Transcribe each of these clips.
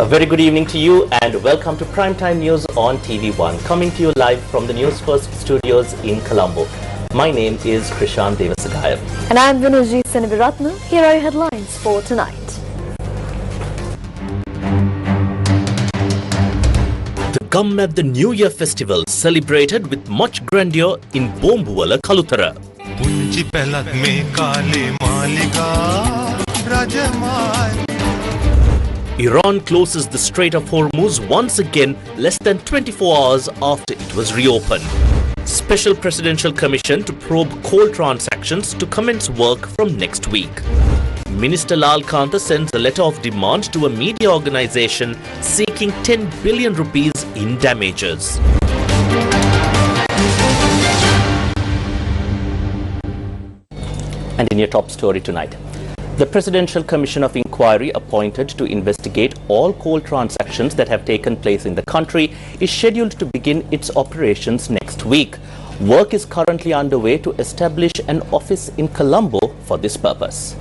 A very good evening to you and welcome to Primetime News on TV1, coming to you live from the Newsfirst studios in Colombo. My name is Krishan Devasagaya. And I'm Vinuji Senaviratna. Here are your headlines for tonight. The Gammadda New Year Festival celebrated with much grandeur in Bombuwala, Kalutara. Iran closes the Strait of Hormuz once again less than 24 hours after it was reopened. Special Presidential Commission to probe coal transactions to commence work from next week. Minister Lanka sends a letter of demand to a media organization seeking 10 billion rupees in damages. And in your top story tonight, the Presidential Commission of Inquiry appointed to investigate all coal transactions that have taken place in the country is scheduled to begin its operations next week. Work is currently underway to establish an office in Colombo for this purpose.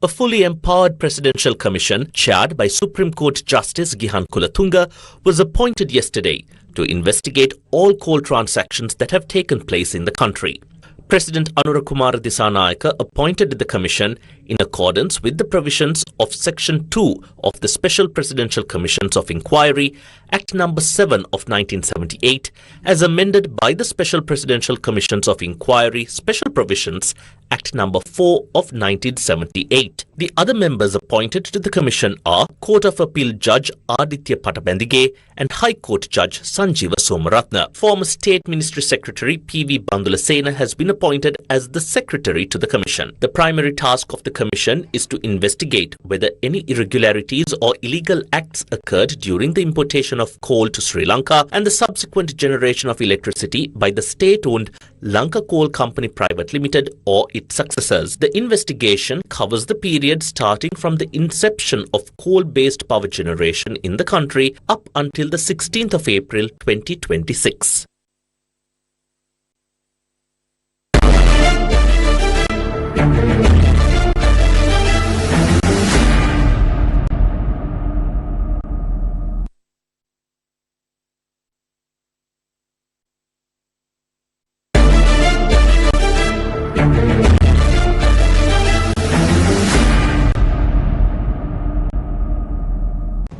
A fully empowered Presidential Commission, chaired by Supreme Court Justice Gihan Kulatunga, was appointed yesterday to investigate all coal transactions that have taken place in the country. President Anurakumara Dissanayaka appointed the commission in accordance with the provisions of Section 2 of the Special Presidential Commissions of Inquiry, Act No. 7 of 1978, as amended by the Special Presidential Commissions of Inquiry Special Provisions, Act No. 4 of 1978. The other members appointed to the commission are Court of Appeal Judge Aditya Patabendige and High Court Judge Sanjeeva Somaratna. Former State Ministry Secretary P.V. Bandulasena has been appointed as the secretary to the commission. The primary task of the commission is to investigate whether any irregularities or illegal acts occurred during the importation of coal to Sri Lanka and the subsequent generation of electricity by the state-owned Lanka Coal Company Private Limited or its successors. The investigation covers the period starting from the inception of coal-based power generation in the country up until the 16th of April 2026.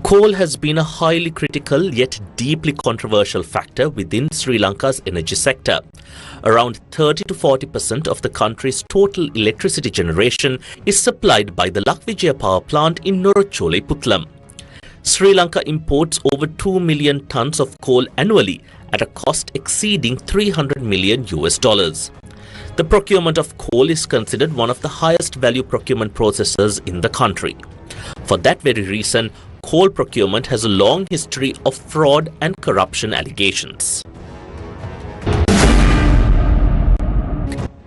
Coal has been a highly critical yet deeply controversial factor within Sri Lanka's energy sector. Around 30 to 40% of the country's total electricity generation is supplied by the Lakvijaya power plant in Norachole, Puttalam. Sri Lanka imports over 2 million tons of coal annually at a cost exceeding $300 million. The procurement of coal is considered one of the highest value procurement processes in the country. For that very reason, coal procurement has a long history of fraud and corruption allegations.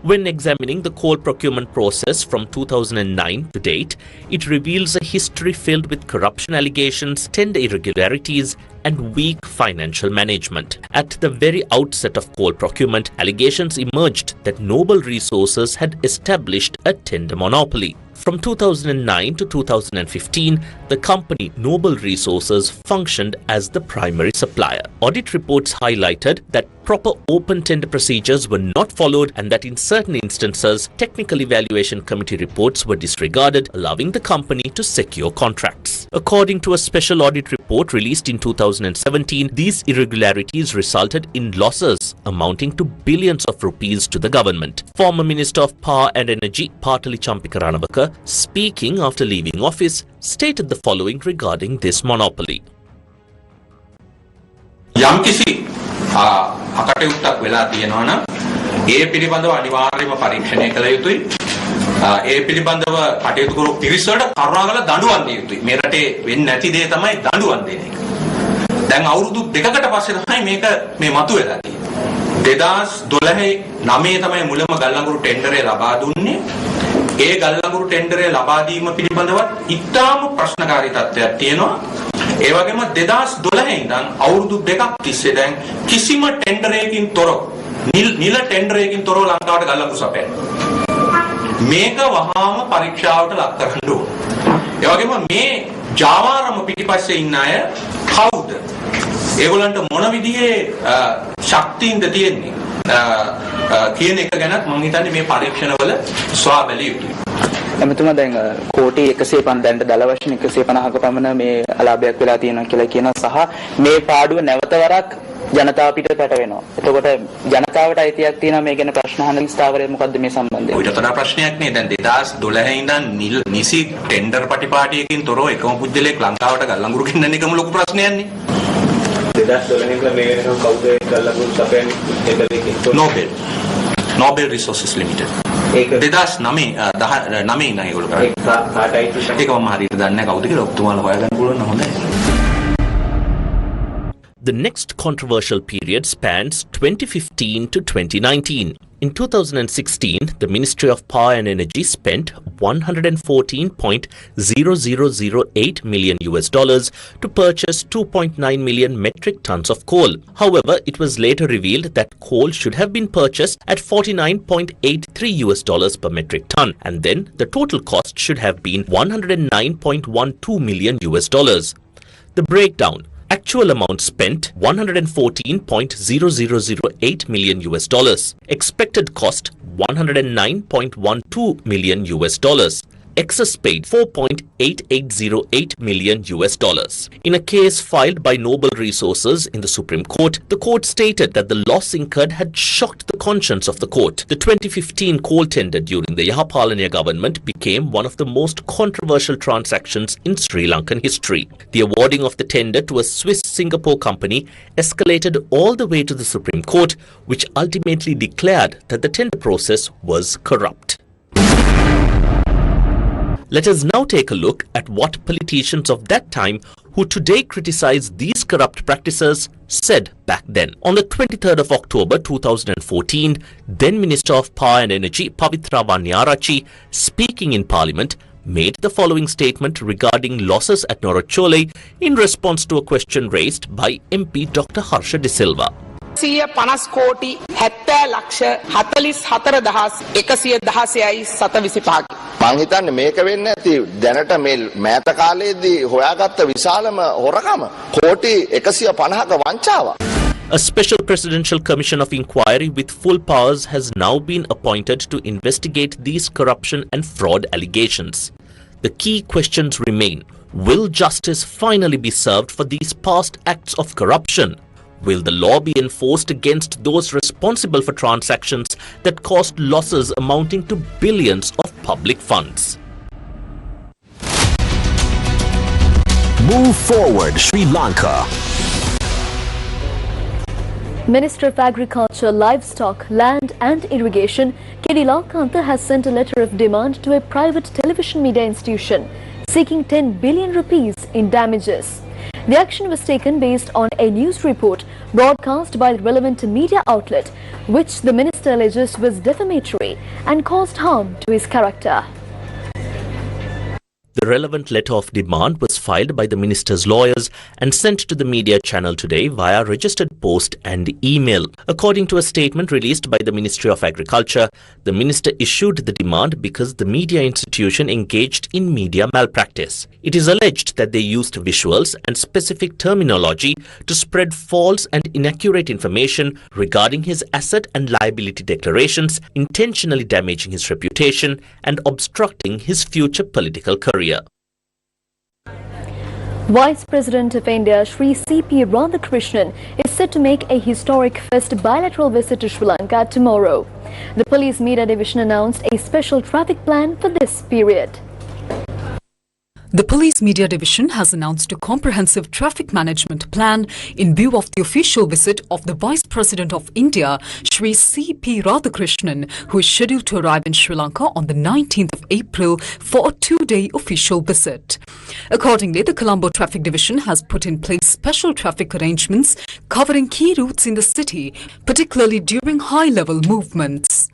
When examining the coal procurement process from 2009 to date, it reveals a history filled with corruption allegations, tender irregularities, and weak financial management. At the very outset of coal procurement, allegations emerged that Noble Resources had established a tender monopoly. From 2009 to 2015, the company Noble Resources functioned as the primary supplier. Audit reports highlighted that proper open tender procedures were not followed and that in certain instances, technical evaluation committee reports were disregarded, allowing the company to secure contracts. According to a special audit report released in 2017, these irregularities resulted in losses amounting to billions of rupees to the government. Former Minister of Power and Energy Patali Champika Ranawaka, speaking after leaving office, stated the following regarding this monopoly. අකටයුත්තක් වෙලා තියෙනවා නම් ඒ පිළිබඳව අනිවාර්යයෙන්ම පරීක්ෂණය කළ යුතුයි. ඒ පිළිබඳව කටයුතු කරු පිරිස වලට කරුණාකරලා දඬුවම් දිය යුතුයි. මේ රටේ වෙන්නේ නැති දේ තමයි දඬුවම් දෙන එක. දැන් අවුරුදු දෙකකට පස්සේ තමයි මේක මේ මතුවෙලා තියෙන්නේ. 2012 තමයි මුලම ගල්ලංගුරු ටෙන්ඩරේ ලබා දුන්නේ. ඒ ගල්ලංගුරු ටෙන්ඩරේ ලබා දීම පිළිබඳව ඉතාම ප්‍රශ්නකාරී තත්ත්වයක් තියෙනවා. ඒ වගේම 2012 ඉඳන් අවුරුදු දෙකක් තිස්සේ දැන් කිසිම ටෙන්ඩරයකින් තොරව නිල ටෙන්ඩරයකින් තොරව ලංකාවට ගල්ලංගුරු සපයන්නේ. මේක වහාම පරීක්ෂාවට ලක් කරන්න ඕන. ඒ වගේම මේ ජාවාරම පිටිපස්සේ ඉන්න අය කවුද? ඒගොල්ලන්ට මොන විදිහේ ශක්තියින්ද තියෙන්නේ? කියන එක ගැනත් මම හිතන්නේ මේ පරීක්ෂණවල සොයා බැලිය යුතුයි. එමෙතුමා දැන් කෝටි 150 දැන්ට දල වශයෙන් 150ක පමණ මේ අලාභයක් වෙලා තියෙනවා කියලා කියනවා සහ මේ පාඩුව නැවත වරක් ජනතාව පිට පැටවෙනවා. එතකොට ජනතාවට අයිතියක් තියෙනවා මේ ගැන ප්‍රශ්න අහන ස්ථාවරය මොකද්ද මේ සම්බන්ධයෙන්? ඔයිට තන ප්‍රශ්නයක් නේ. දැන් 2012 ඉඳන් නිසි ටෙන්ඩර් පටිපාටියකින් තොරව එකම පුද්ගලයෙක් ලංකාවට ගල්ලඟුරු ගෙන්නන එකම ලොකු ප්‍රශ්නයක් නේ. 2012 ඉඳලා මේ වෙනකම් කවුද ගල්ලඟුරු සපයන්නේ? Nobel Resources Limited. ඒක 2009 ඉඳන් ඒගොල්ලෝ කරන්නේ. ඒක මම හරියට දන්නේ නැහැ කවුද කියලා. ඔබතුමාලා හොයාගන්න පුළුවන් නම් හොඳයි. The next controversial period spans 2015 to 2019. In 2016, the Ministry of Power and Energy spent $114.0008 million to purchase 2.9 million metric tons of coal. However, it was later revealed that coal should have been purchased at $49.83 per metric ton, and then the total cost should have been $109.12 million. The breakdown. Actual amount spent $114.0008 million. Expected cost $109.12 million. Excess paid $4.8808 million. In a case filed by Noble Resources in the Supreme Court, the court stated that the loss incurred had shocked the conscience of the court. The 2015 coal tender during the Yahapalanya government became one of the most controversial transactions in Sri Lankan history. The awarding of the tender to a Swiss-Singapore company escalated all the way to the Supreme Court, which ultimately declared that the tender process was corrupt. Let us now take a look at what politicians of that time who today criticize these corrupt practices said back then. On the 23rd of October 2014, then Minister of Power and Energy Pavitra Vanyarachi, speaking in Parliament, made the following statement regarding losses at Norachole in response to a question raised by MP Dr. Harsha De Silva. 150 කෝටි 70 ලක්ෂ 44,116යි 725. මං හිතන්නේ මේක වෙන්නේ නැති දැනට මේ මෑත කාලයේදී හොයාගත්ත විශාලම හොරකම කෝටි 150ක වංචාව. A special presidential commission of inquiry with full powers has now been appointed to investigate these corruption and fraud allegations. The key questions remain. Will justice finally be served for these past acts of corruption? Will the law be enforced against those responsible for transactions that caused losses amounting to billions of public funds? Move forward, Sri Lanka. Minister of Agriculture, Livestock, Land and Irrigation, K.D. Lakanta has sent a letter of demand to a private television media institution seeking 10 billion rupees in damages. The action was taken based on a news report broadcast by the relevant media outlet, which the minister alleges was defamatory and caused harm to his character. The relevant letter of demand was filed by the minister's lawyers and sent to the media channel today via registered post and email. According to a statement released by the Ministry of Agriculture, the minister issued the demand because the media institution engaged in media malpractice. It is alleged that they used visuals and specific terminology to spread false and inaccurate information regarding his asset and liability declarations, intentionally damaging his reputation and obstructing his future political career. Vice President of India Shri C.P. Radhakrishnan is set to make a historic first bilateral visit to Sri Lanka tomorrow. The Police Media Division announced a special traffic plan for this period. The Police Media Division has announced a comprehensive traffic management plan in view of the official visit of the Vice President of India, Shri C.P. Radhakrishnan, who is scheduled to arrive in Sri Lanka on the 19th of April for a two-day official visit. Accordingly, the Colombo Traffic Division has put in place special traffic arrangements covering key routes in the city, particularly during high-level movements.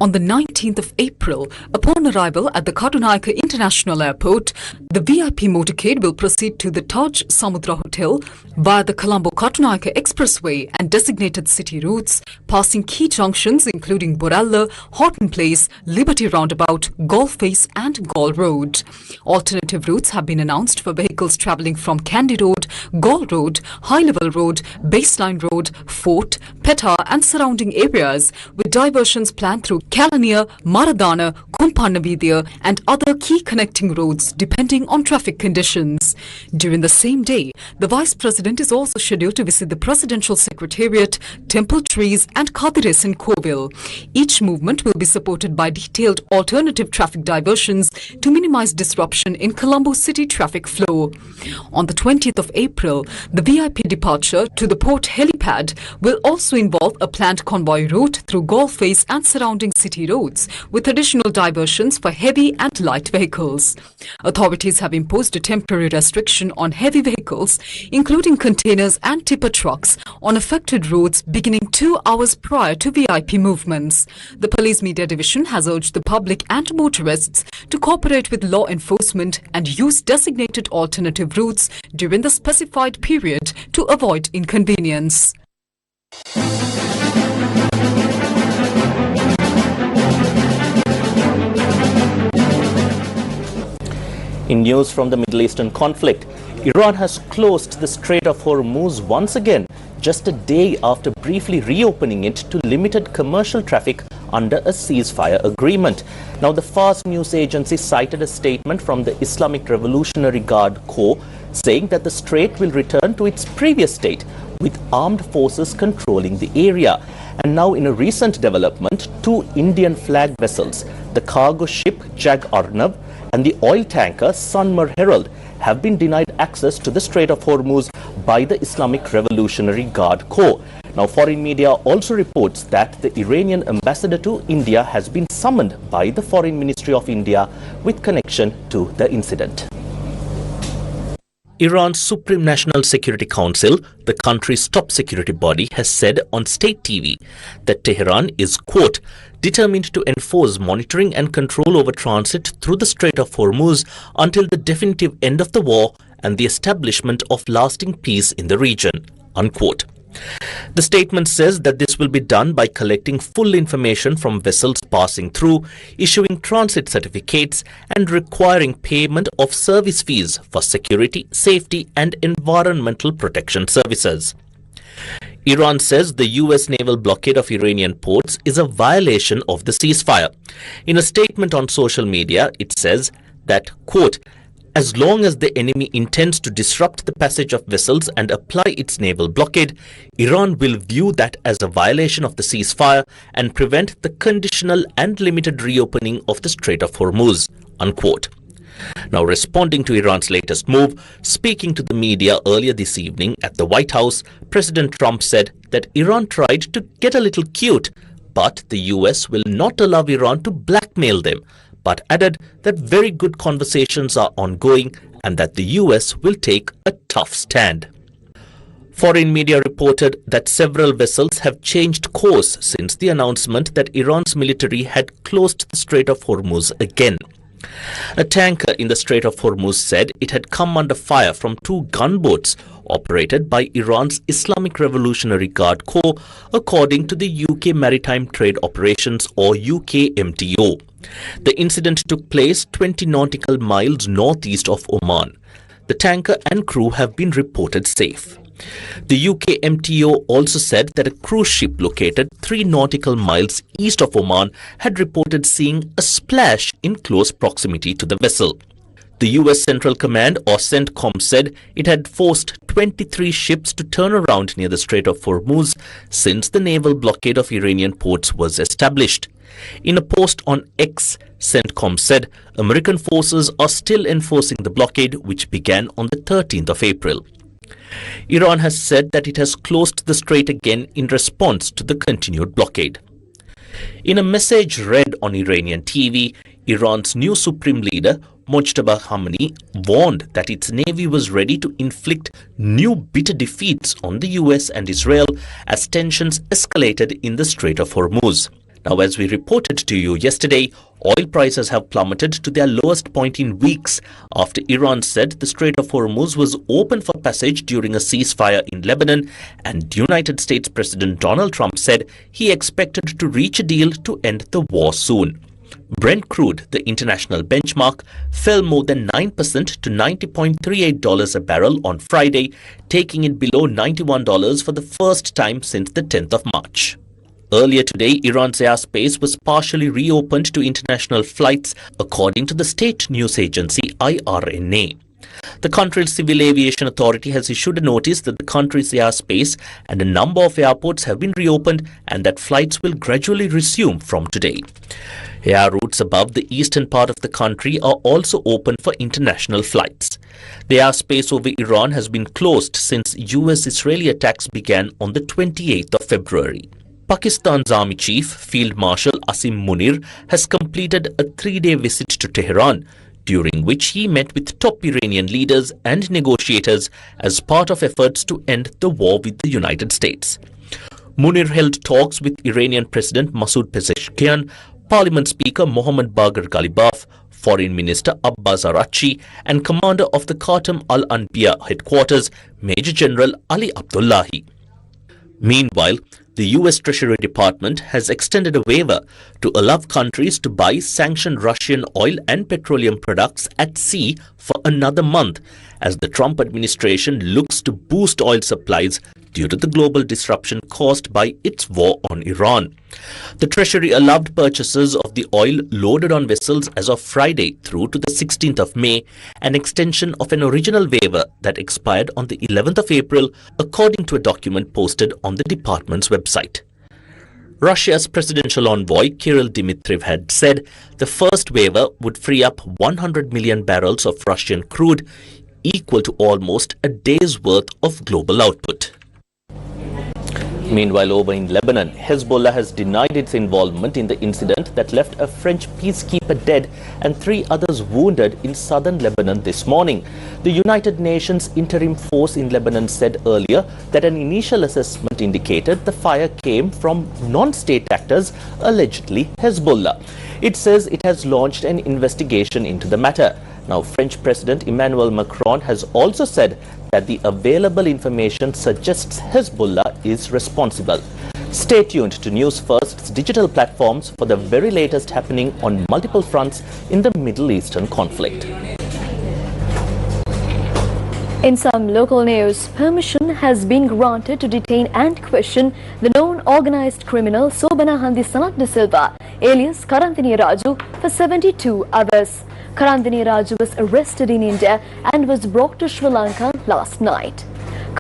On the 19th of April, upon arrival at the Katunayake International Airport, the VIP motorcade will proceed to the Taj Samudra Hotel via the Colombo-Katunayake Expressway and designated city routes, passing key junctions including Boralla, Horton Place, Liberty Roundabout, Galle Face and Galle Road. Alternative routes have been announced for vehicles travelling from Kandy Road, Galle Road, High Level Road, Baseline Road, Fort, Petar and surrounding areas, with diversions planned through Kalaniya, Maradana, Kumpannavidya and other key connecting roads depending on traffic conditions. During the same day, the Vice President is also scheduled to visit the Presidential Secretariat, Temple Trees and Kadiresan Kovil. Each movement will be supported by detailed alternative traffic diversions to minimize disruption in Colombo city traffic flow. On the 20th of April, the VIP departure to the port helipad will also involve a planned convoy route through Galle Face and surrounding city roads, with additional diversions for heavy and light vehicles. Authorities have imposed a temporary restriction on heavy vehicles, including containers and tipper trucks, on affected roads beginning 2 hours prior to VIP movements. The Police Media Division has urged the public and motorists to cooperate with law enforcement and use designated alternative routes during the specified period to avoid inconvenience. In news from the Middle Eastern conflict, Iran has closed the Strait of Hormuz once again, just a day after briefly reopening it to limited commercial traffic under a ceasefire agreement. Now, the Fars news agency cited a statement from the Islamic Revolutionary Guard Corps saying that the strait will return to its previous state, with armed forces controlling the area. And now, in a recent development, 2 Indian flag vessels, the cargo ship Jag Arnav and the oil tanker Sanmar Herald, have been denied access to the Strait of Hormuz by the Islamic Revolutionary Guard Corps. Now, foreign media also reports that the Iranian ambassador to India has been summoned by the Foreign Ministry of India with connection to the incident. Iran's Supreme National Security Council, the country's top security body, has said on state TV that Tehran is, quote, determined to enforce monitoring and control over transit through the Strait of Hormuz until the definitive end of the war and the establishment of lasting peace in the region, unquote. The statement says that this will be done by collecting full information from vessels passing through, issuing transit certificates and requiring payment of service fees for security, safety and environmental protection services. Iran says the US naval blockade of Iranian ports is a violation of the ceasefire. In a statement on social media, it says that, quote, as long as the enemy intends to disrupt the passage of vessels and apply its naval blockade, Iran will view that as a violation of the ceasefire and prevent the conditional and limited reopening of the Strait of Hormuz, unquote. Now, responding to Iran's latest move, speaking to the media earlier this evening at the White House, President Trump said that Iran tried to get a little cute, but the US will not allow Iran to blackmail them, but added that very good conversations are ongoing and that the US will take a tough stand. Foreign media reported that several vessels have changed course since the announcement that Iran's military had closed the Strait of Hormuz again. A tanker in the Strait of Hormuz said it had come under fire from 2 gunboats operated by Iran's Islamic Revolutionary Guard Corps, according to the UK Maritime Trade Operations or UKMTO. The incident took place 20 nautical miles northeast of Oman. The tanker and crew have been reported safe. The UKMTO also said that a cruise ship located 3 nautical miles east of Oman had reported seeing a splash in close proximity to the vessel. The US Central Command or CENTCOM said it had forced 23 ships to turn around near the Strait of Hormuz since the naval blockade of Iranian ports was established. In a post on X, CENTCOM said American forces are still enforcing the blockade, which began on the 13th of April. Iran has said that it has closed the strait again in response to the continued blockade. In a message read on Iranian TV, Iran's new supreme leader, Mojtaba Khamenei, warned that its navy was ready to inflict new bitter defeats on the US and Israel as tensions escalated in the Strait of Hormuz. Now, as we reported to you yesterday, oil prices have plummeted to their lowest point in weeks after Iran said the Strait of Hormuz was open for passage during a ceasefire in Lebanon, and United States President Donald Trump said he expected to reach a deal to end the war soon. Brent crude, the international benchmark, fell more than 9% to $90.38 a barrel on Friday, taking it below $91 for the first time since the 10th of March. Earlier today, Iran's airspace was partially reopened to international flights, according to the state news agency IRNA. The country's civil aviation authority has issued a notice that the country's airspace and a number of airports have been reopened and that flights will gradually resume from today. Air routes above the eastern part of the country are also open for international flights. The airspace over Iran has been closed since US-Israeli attacks began on the 28th of February. Pakistan's Army Chief, Field Marshal Asim Munir, has completed a 3-day visit to Tehran, during which he met with top Iranian leaders and negotiators as part of efforts to end the war with the United States. Munir held talks with Iranian President Masoud Pezeshkian, Parliament Speaker Mohammad Bagher Ghalibaf, Foreign Minister Abbas Araghchi, and Commander of the Khatam al-Anbiya headquarters, Major General Ali Abdullahi. Meanwhile, the US Treasury Department has extended a waiver to allow countries to buy sanctioned Russian oil and petroleum products at sea for another month, as the Trump administration looks to boost oil supplies due to the global disruption caused by its war on Iran. The Treasury allowed purchases of the oil loaded on vessels as of Friday through to the 16th of May, an extension of an original waiver that expired on the 11th of April, according to a document posted on the department's website. Russia's presidential envoy Kirill Dmitriev had said the first waiver would free up 100 million barrels of Russian crude, equal to almost a day's worth of global output. Meanwhile, over in Lebanon, Hezbollah has denied its involvement in the incident that left a French peacekeeper dead and 3 others wounded in southern Lebanon this morning. The United Nations interim force in Lebanon said earlier that an initial assessment indicated the fire came from non-state actors, allegedly Hezbollah. It says it has launched an investigation into the matter. Now, French President Emmanuel Macron has also said that the available information suggests Hezbollah is responsible. Stay tuned to Newsfirst's digital platforms for the very latest happening on multiple fronts in the Middle Eastern conflict. In some local news, permission has been granted to detain and question the known organized criminal Sobana Handi Sanat de Silva, alias Karandini Raju, for 72 hours. Karandini Raju was arrested in India and was brought to Sri Lanka last night.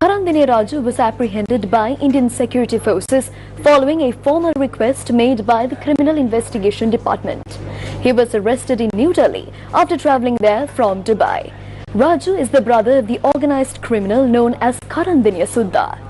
Karandini Raju was apprehended by Indian security forces following a formal request made by the Criminal Investigation Department. He was arrested in New Delhi after travelling there from Dubai. Raju is the brother of the organized criminal known as Karandini Sudha.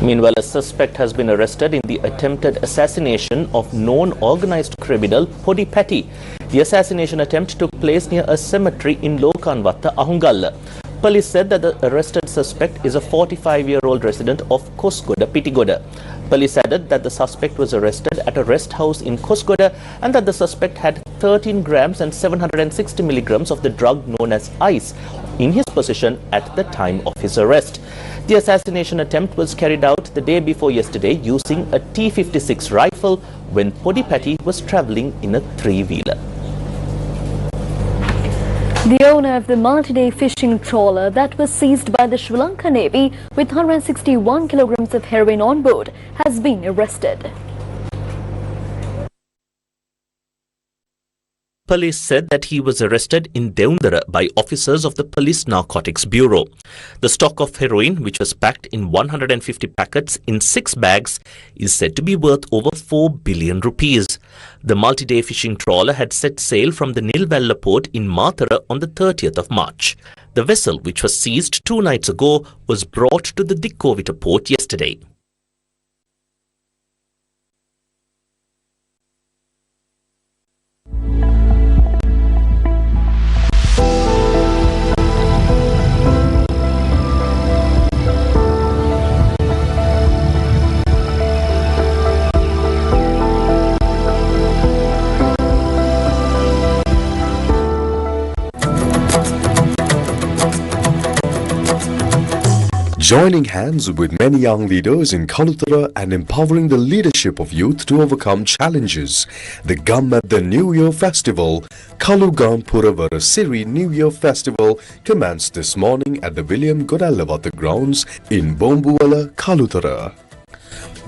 Meanwhile, a suspect has been arrested in the attempted assassination of known organized criminal Podi Patti. The assassination attempt took place near a cemetery in Lokanvatta, Ahungalla. Police said that the arrested suspect is a 45-year-old resident of Kosgoda, Pittigoda. Police added that the suspect was arrested at a rest house in Kosgoda and that the suspect had 13 grams and 760 milligrams of the drug known as ice in his possession at the time of his arrest. The assassination attempt was carried out the day before yesterday using a T-56 rifle when Podi Patti was travelling in a 3-wheeler. The owner of the multi-day fishing trawler that was seized by the Sri Lanka Navy with 161 kilograms of heroin on board has been arrested. Police said that he was arrested in Deundara by officers of the Police Narcotics Bureau. The stock of heroin, which was packed in 150 packets in 6 bags, is said to be worth over 4 billion rupees. The multi-day fishing trawler had set sail from the Nilvella port in Mathura on the 30th of March. The vessel, which was seized 2 nights ago, was brought to the Dikkovita port yesterday. Joining hands with many young leaders in Kalutara and empowering the leadership of youth to overcome challenges, the Gammadda New Year Festival, Kalugan Puravara Siri New Year Festival commenced this morning at the William Godallawatha grounds in Bombuwala, Kalutara.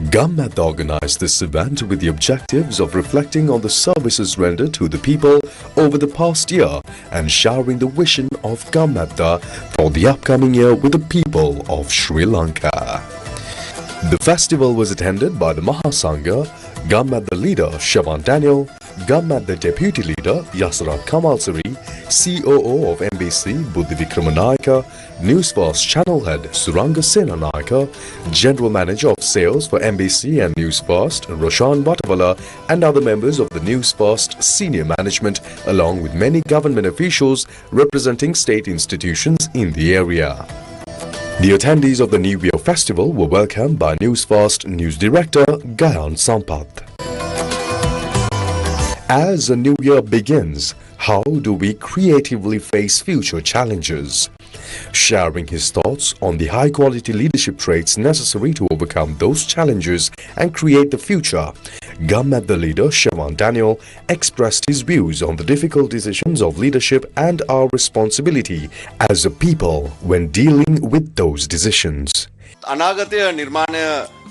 Gammadda organised this event with the objectives of reflecting on the services rendered to the people over the past year and sharing the vision of Gammadda for the upcoming year with the people of Sri Lanka. The festival was attended by the Mahasangha, Gammadda leader Shaban Daniel, Gammadda deputy leader Yasrat Kamalsari, COO of MBC Buddhi Vikramanayaka, Newsfirst channel head Suranga Senanayaka, general manager of sales for MBC and Newsfirst Roshan Batavala, and other members of the Newsfirst senior management, along with many government officials representing state institutions in the area. The attendees of the New Year Festival were welcomed by Newsfirst News Director Gayan Sampath. As a new year begins, how do we creatively face future challenges? Sharing his thoughts on the high-quality leadership traits necessary to overcome those challenges and create the future, Gammadda leader Shaban Daniel expressed his views on the difficult decisions of leadership and our responsibility as a people when dealing with those decisions. අනාගතය නිර්මාණය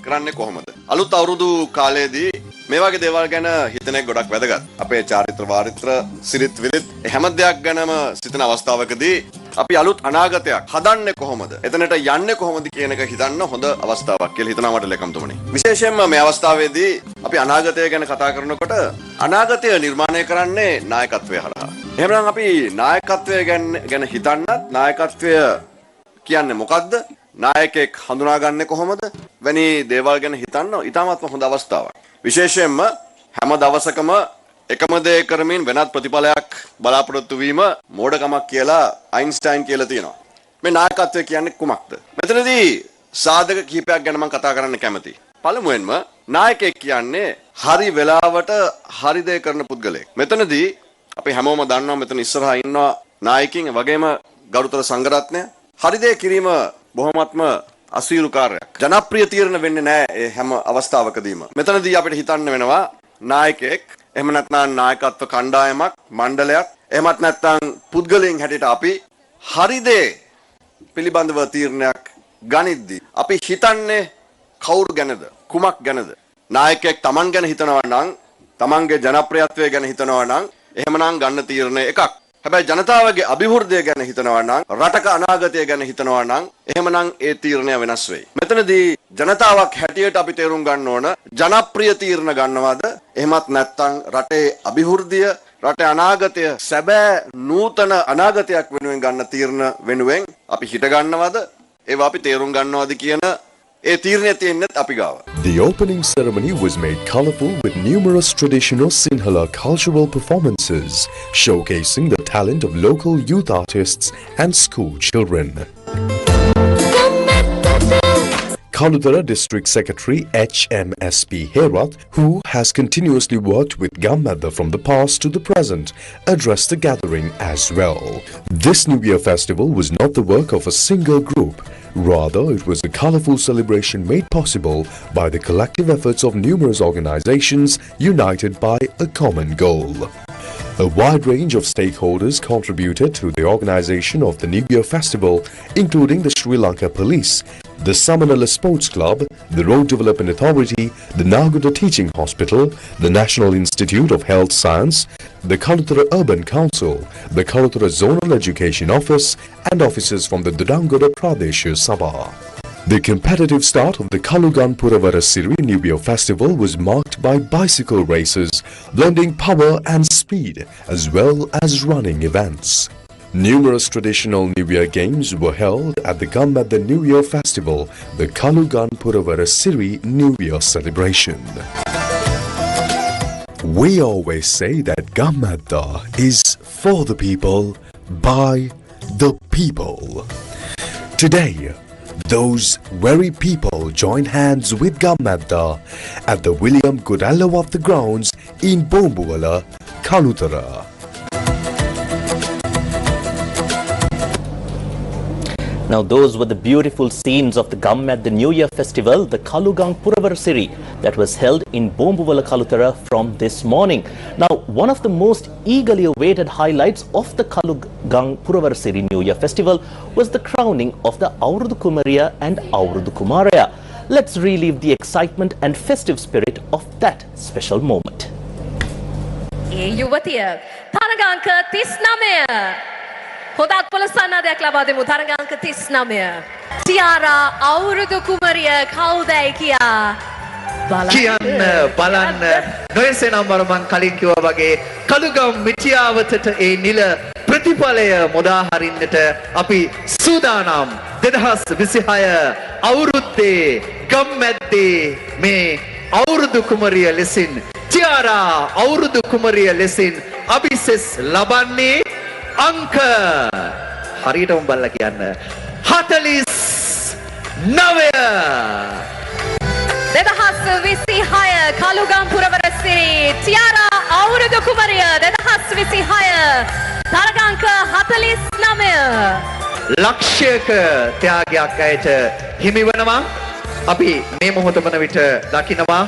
කරන්නේ කොහොමද? අලුත් අවුරුදු කාලයේදී මේ වගේ දේවල් ගැන හිතන එක ගොඩක් වැදගත්. අපේ චාරිත්‍ර වාරිත්‍ර සිරිත් විරිත් හැම දෙයක් ගැනම සිතන අවස්ථාවකදී අපි අලුත් අනාගතයක් හදන්නේ කොහොමද? එතනට යන්නේ කොහොමද කියන එක හිතන්න හොඳ අවස්ථාවක් කියලා හිතනවා මට ලේකම්තුමනි. විශේෂයෙන්ම මේ අවස්ථාවේදී අපි අනාගතය ගැන කතා කරනකොට අනාගතය නිර්මාණය කරන්නේ නායකත්වය හරහා. එහෙනම් අපි නායකත්වය ගැන හිතන්නත් නායකත්වය කියන්නේ මොකක්ද? නායකයෙක් හඳුනාගන්නේ කොහොමද? වැනි දේවල් ගැන හිතන්න ඉතාමත්ම හොඳ අවස්ථාවක්. විශේෂයෙන්ම හැම දවසකම එකම දේ කරමින් වෙනත් ප්‍රතිඵලයක් බලාපොරොත්තු වීම මෝඩකමක් කියලා අයින්ස්ටයින් කියලා තියෙනවා. මේ නායකත්වය කියන්නේ කුමක්ද? මෙතනදී සාධක කිහිපයක් ගැන මම කතා කරන්න කැමතියි. පළමුවෙන්ම නායකයෙක් කියන්නේ හරි වෙලාවට හරි දේ කරන පුද්ගලයෙක්. මෙතනදී අපි හැමෝම දන්නවා මෙතන ඉස්සරහා ඉන්නවා නායකින් වගේම ගරුතර සංඝරත්නය. හරි දේ කිරීම බොහොමත්ම අසීරු කාර්යයක්. ජනප්‍රිය තීරණ වෙන්නේ නැහැ මේ හැම අවස්ථාවකදීම. මෙතනදී අපිට හිතන්න වෙනවා නායකයෙක් එහෙම නැත්නම් නායකත්ව කණ්ඩායමක් මණ්ඩලයක් එහෙමත් නැත්නම් පුද්ගලයන් හැටියට අපි හරි දේ පිළිබඳව තීරණයක් ගනිද්දී අපි හිතන්නේ කවුරු ගැනද කුමක් ගැනද? නායකයෙක් Taman ගැන හිතනවා නම් Tamanගේ ජනප්‍රියත්වය ගැන හිතනවා නම් එහෙමනම් ගන්න තීරණය එකක්. හැබැයි ජනතාවගේ අභිවෘද්ධිය ගැන හිතනවා නම් රටක අනාගතය ගැන හිතනවා නම් එහෙමනම් ඒ තීරණය වෙනස් වෙයි. මෙතනදී ජනතාවක් හැටියට අපි තේරුම් ගන්න ඕන ජනප්‍රිය තීරණ ගන්නවද එහෙමත් නැත්නම් රටේ අභිවෘද්ධිය රටේ අනාගතය සැබෑ නූතන අනාගතයක් වෙනුවෙන් ගන්න තීරණ වෙනුවෙන් අපි හිත ගන්නවද ඒවා අපි තේරුම් ගන්නවද කියන ඒ තීරණය තියෙන්නේ අපි ගාව. The opening ceremony was made colourful with numerous traditional Sinhala cultural performances, showcasing the talent of local youth artists and school children. Kalutara District Secretary HMSP Herath, who has continuously worked with Gammadda from the past to the present, addressed the gathering as well. This New Year festival was not the work of a single group. Rather, it was a colourful celebration made possible by the collective efforts of numerous organisations united by a common goal. A wide range of stakeholders contributed to the organisation of the New Year Festival, including the Sri Lanka Police, the Samanala Sports Club, the Road Development Authority, the Nagoda Teaching Hospital, the National Institute of Health Science, the Kalutara Urban Council, the Kalutara Zonal Education Office, and officers from the Dudangoda Pradesh Sabha. The competitive start of the Kalugan Puravara Siri New Year Festival was marked by bicycle races, blending power and speed, as well as running events. Numerous traditional New Year games were held at the Gammadda New Year Festival, the Kalugan Puravara Siri New Year celebration. We always say that Gammadda is for the people, by the people. Today, those very people joined hands with Gammadda at the William Godallawatha grounds in Bombuwala, Kalutara. Now, those were the beautiful scenes of the Gammadda New Year festival, the Kalugang Puravarasiri, that was held in Bombuwala Kalutara from this morning. Now, one of the most eagerly awaited highlights of the Kalugang Puravarasiri New Year festival was the crowning of the Aurudu Kumariya and Aurudu Kumaraya. Let's relive the excitement and festive spirit of that special moment. යුවතිය තරගාංක 39 හොඳක් පොළොස්සන්නදයක් ලබා දෙමු තරගාංක 39 තියාරා අවුරුදු කුමරිය කවුදයි කියා කියන්න බලන්න නොයසේනම් මම කලින් කිව්වා වගේ කළුගම් මිටියාවතට ඒ නිල ප්‍රතිඵලය මුදා හරින්නට අපි සූදානම් 2026 අවුරුද්දේ ගම්මැද්දේ මේ අවුරුදු කුමරිය ලෙසින් Tiara අවුරුදු කුමරිය ලෙසින් අභිෂෙස් ලබන්නේ අංක හරියටම බලලා කියන්න 49 2026 කළුගම් පුරවරසිරි Tiara අවුරුදු කුමරිය 2026 තරගාංක 49 ලක්ෂයක ත්‍යාගයක් ඇයට හිමි වෙනවා අපි මේ මොහොත වන විට දකිනවා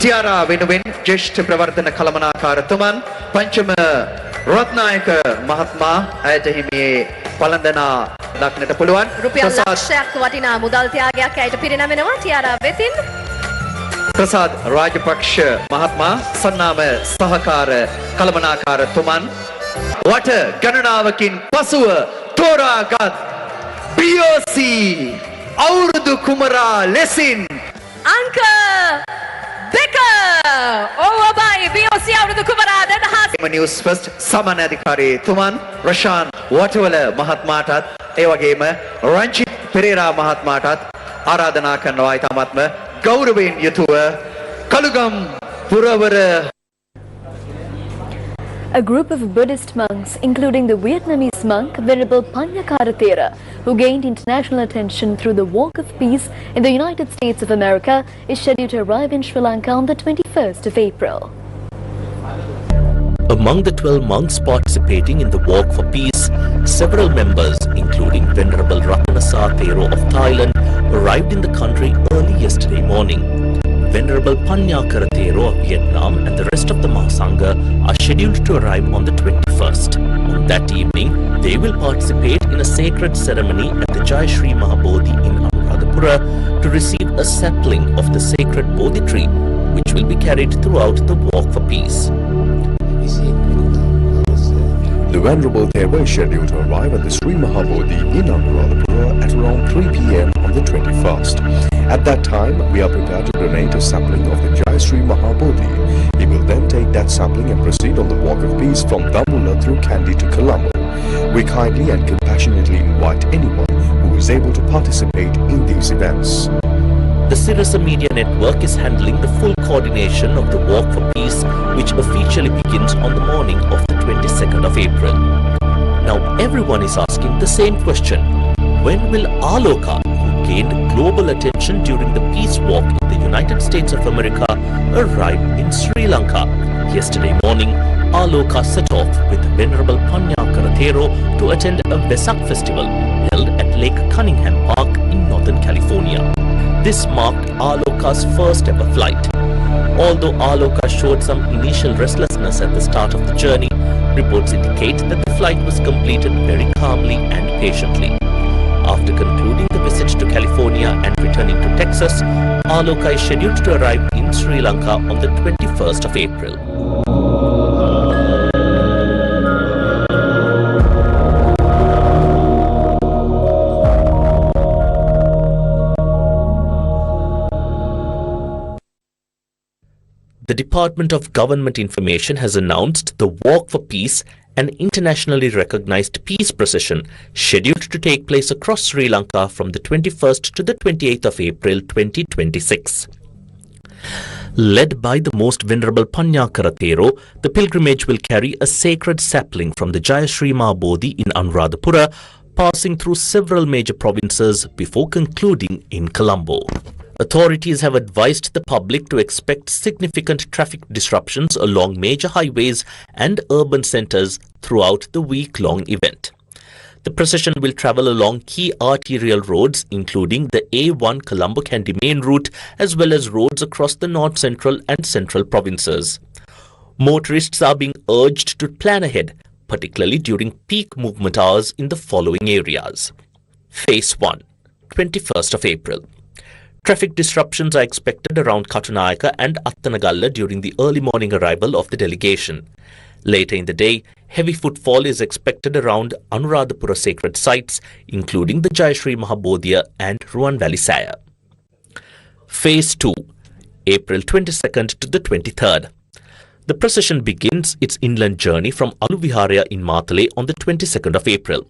Tiara වෙනුවෙන් ජ්‍යෙෂ්ඨ ප්‍රවර්ධන කළමනාකාරතුමන් පංචම රත්නායක මහත්මයා ඇයට හිමියේ පළඳනා දක්නට පුළුවන් රුපියල් ලක්ෂයක් වටිනා මුදල් ත්‍යාගයක් ඇයට පිරිනමනවා Tiara වෙතින් ප්‍රසාද් රාජපක්ෂ මහත්මයා සන්නාම සහකාර කළමනාකාරතුමන් වට ගණනාවකින් පසුව තෝරාගත් BOC අවුරුදු කුමරා ලෙසින් අංක දෙක ඕවබයි BOC අවුරුදු කුමරා 2000 Newsfirst සමාන අධිකාරීතුමන් රෂාන් වටවල මහත්මයාටත් ඒ වගේම රංජිත් පෙරේරා මහත්මයාටත් ආරාධනා කරනවා ඊටමත්ම ගෞරවයෙන් යුතුව කළුගම් පුරවර. A group of Buddhist monks, including the Vietnamese monk Venerable Panyakara Thera, who gained international attention through the Walk of Peace in the United States of America, is scheduled to arrive in Sri Lanka on the 21st of April. Among the 12 monks participating in the Walk for Peace, several members, including Venerable Ratanasa Thero of Thailand, arrived in the country early yesterday morning. Venerable Panyakara Thero of Vietnam and the rest of the Mahasangha are scheduled to arrive on the 21st. On that evening, they will participate in a sacred ceremony at the Jai Shri Mahabodhi in Anuradhapura to receive a sapling of the sacred Bodhi tree, which will be carried throughout the Walk for Peace. The Venerable Thero is scheduled to arrive at the Sri Mahabodhi in Anuradhapura at around 3 p.m. on the 21st. At that time, we are prepared to donate a sapling of the Jai Shri Mahabodhi. He will then take that sapling and proceed on the Walk of Peace from Damula through Kandy to Colombo. We kindly and compassionately invite anyone who is able to participate in these events. The Sirasa Media Network is handling the full coordination of the Walk for Peace, which officially begins on the morning of the 22nd of April. Now, everyone is asking the same question. When will Aloka, who gained global attention during the peace walk in the United States of America, arrive in Sri Lanka? Yesterday morning, Aloka set off with Venerable Panyakara Thero to attend a Vesak festival held at Lake Cunningham Park in Northern California. This marked Aloka's first ever flight. Although Aloka showed some initial restlessness at the start of the journey, reports indicate that the flight was completed very calmly and patiently. After concluding the visit to California and returning to Texas, Aloka is scheduled to arrive in Sri Lanka on the 21st of April. The Department of Government Information has announced the Walk for Peace, an internationally recognized peace procession scheduled to take place across Sri Lanka from the 21st to the 28th of April 2026. Led by the Most Venerable Panyakara Thero, the pilgrimage will carry a sacred sapling from the Jaya Shri Mahabodhi in Anuradhapura, passing through several major provinces before concluding in Colombo. Authorities have advised the public to expect significant traffic disruptions along major highways and urban centers throughout the week-long event. The procession will travel along key arterial roads including the A1 Colombo-Kandy main route as well as roads across the north central and central provinces. Motorists are being urged to plan ahead, particularly during peak movement hours in the following areas. Phase 1, 21st of April. Traffic disruptions are expected around Katunayaka and Attanagalla during the early morning arrival of the delegation. Later in the day, heavy footfall is expected around Anuradhapura sacred sites, including the Jayashri Mahabodhiya and Ruwan Valley Saya. Phase 2, April 22nd to the 23rd. The procession begins its inland journey from Aluviharia in Matale on the 22nd of April.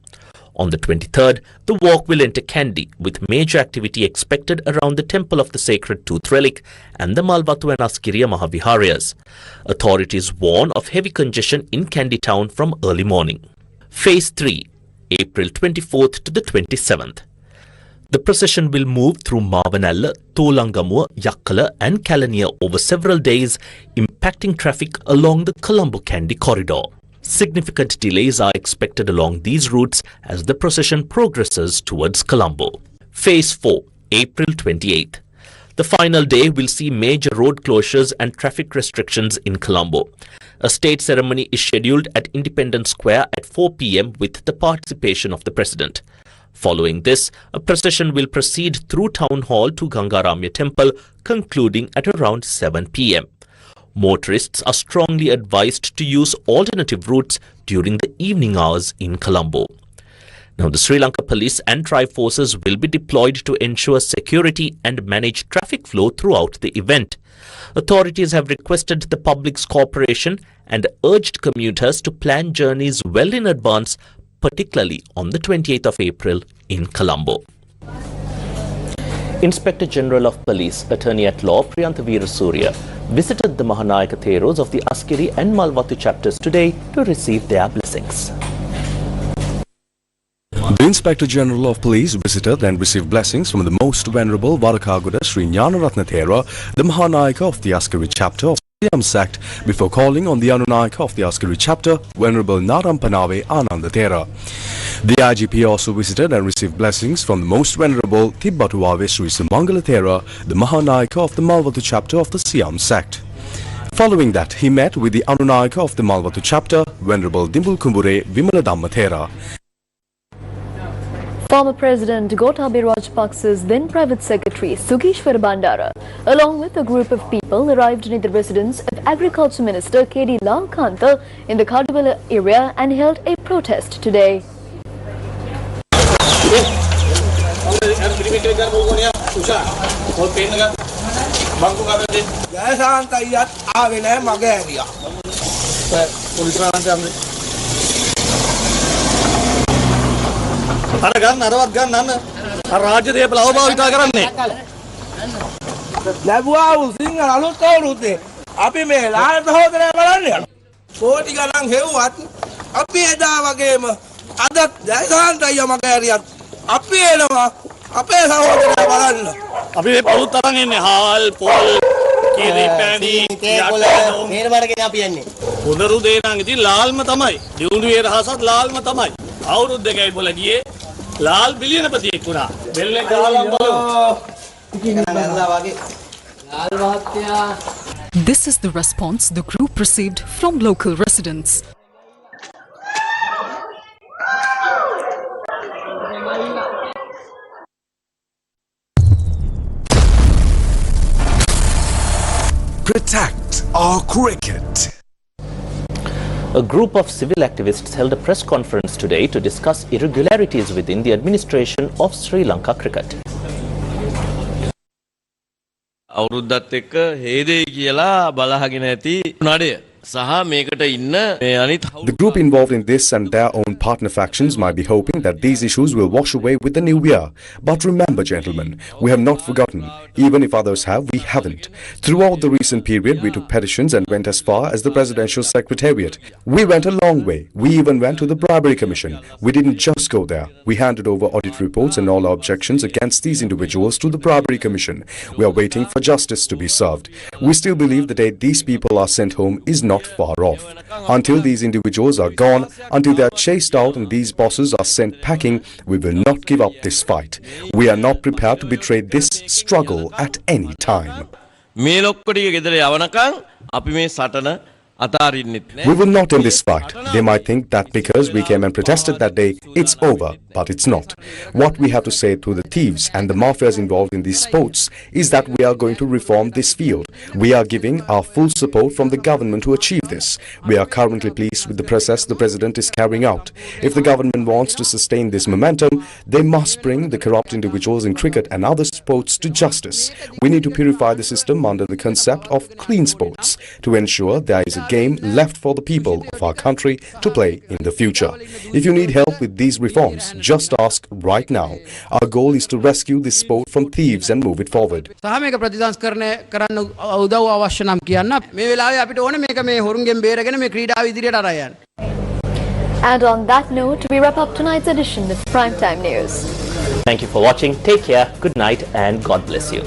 On the 23rd, the walk will enter Kandy, with major activity expected around the Temple of the Sacred Tooth Relic and the Malvathu and Askiriya Mahaviharyas. Authorities warn of heavy congestion in Kandy town from early morning. Phase 3, April 24th to the 27th. The procession will move through Mavanalla, Tholangamuwa, Yakkala and Kalaniya over several days, impacting traffic along the Colombo-Kandy corridor. Significant delays are expected along these routes as the procession progresses towards Colombo. Phase 4, April 28th. The final day will see major road closures and traffic restrictions in Colombo. A state ceremony is scheduled at Independence Square at 4 p.m. with the participation of the President. Following this, a procession will proceed through Town Hall to Gangaramya Temple, concluding at around 7 p.m. Motorists are strongly advised to use alternative routes during the evening hours in Colombo. Now, the Sri Lanka Police and Tribe forces will be deployed to ensure security and manage traffic flow throughout the event. Authorities have requested the public's cooperation and urged commuters to plan journeys well in advance, particularly on the 28th of April in Colombo. Inspector General of Police, Attorney at Law Priyantha Veerasurya visited the Mahanayaka Theros of the Askiri and Malvathu chapters today to receive their blessings. The Inspector General of Police visited and received blessings from the Most Venerable Varakagoda Sri Jnanaratna Thera, the Mahanayaka of the Askiri chapter of the Siam sect, before calling on the Anunayaka of the Askiri chapter, Venerable Narampanave Ananda Thera. The IGP also visited and received blessings from the Most Venerable Tibbatuave Sri Sumangala Thera, the Mahanayaka of the Malvathu chapter of the Siam sect. Following that, he met with the Anunayaka of the Malvathu chapter, Venerable Dimbul Kumbure Vimala Dhamma Thera. Former President Gotabaya Rajapaksa's then Private Secretary Sugishwara Bandara, along with a group of people, arrived near the residence of Agriculture Minister K.D. Lalkantha in the Kadubala area and held a protest today. This is the response the group received from local residents. Protect our cricket. A group of civil activists held a press conference today to discuss irregularities within the administration of Sri Lanka cricket. අවුරුද්දත් එක්ක හේදේ කියලා බලහගෙන ඇති නඩය සහ මේකට ඉන්න මේ අනිත් The group involved in this and their own partner factions might be hoping that these issues will wash away with the new year. But remember, gentlemen, we have not forgotten. Even if others have, we haven't. Throughout the recent period, we took petitions and went as far as the Presidential Secretariat. We went a long way. We even went to the Bribery Commission. We didn't just go there. We handed over audit reports and all our objections against these individuals to the Bribery Commission. We are waiting for justice to be served. We still believe the day these people are sent home is not not far off. Until these individuals are gone, until they are chased out and these bosses are sent packing, we will not give up this fight. We are not prepared to betray this struggle at any time. මේ ලොක්කොටිය ගෙදර යවනකම් අපි මේ සටන අතාරින්නෙත් නෑ. We will not end this fight. They might think that because we came and protested that day, it's over, but it's not. What we have to say to the thieves and the mafias involved in these sports is that we are going to reform this field. We are giving our full support from the government to achieve this. We are currently pleased with the process the president is carrying out. If the government wants to sustain this momentum, they must bring the corrupt individuals in cricket and other sports to justice. We need to purify the system under the concept of clean sports to ensure there is a game left for the people of our country to play in the future. If you need help with these reforms, just ask right now. Our goal is to rescue this sport from thieves and move it forward. And on that note, we wrap up tonight's edition of Primetime News. Thank you for watching. Take care, good night, and God bless you.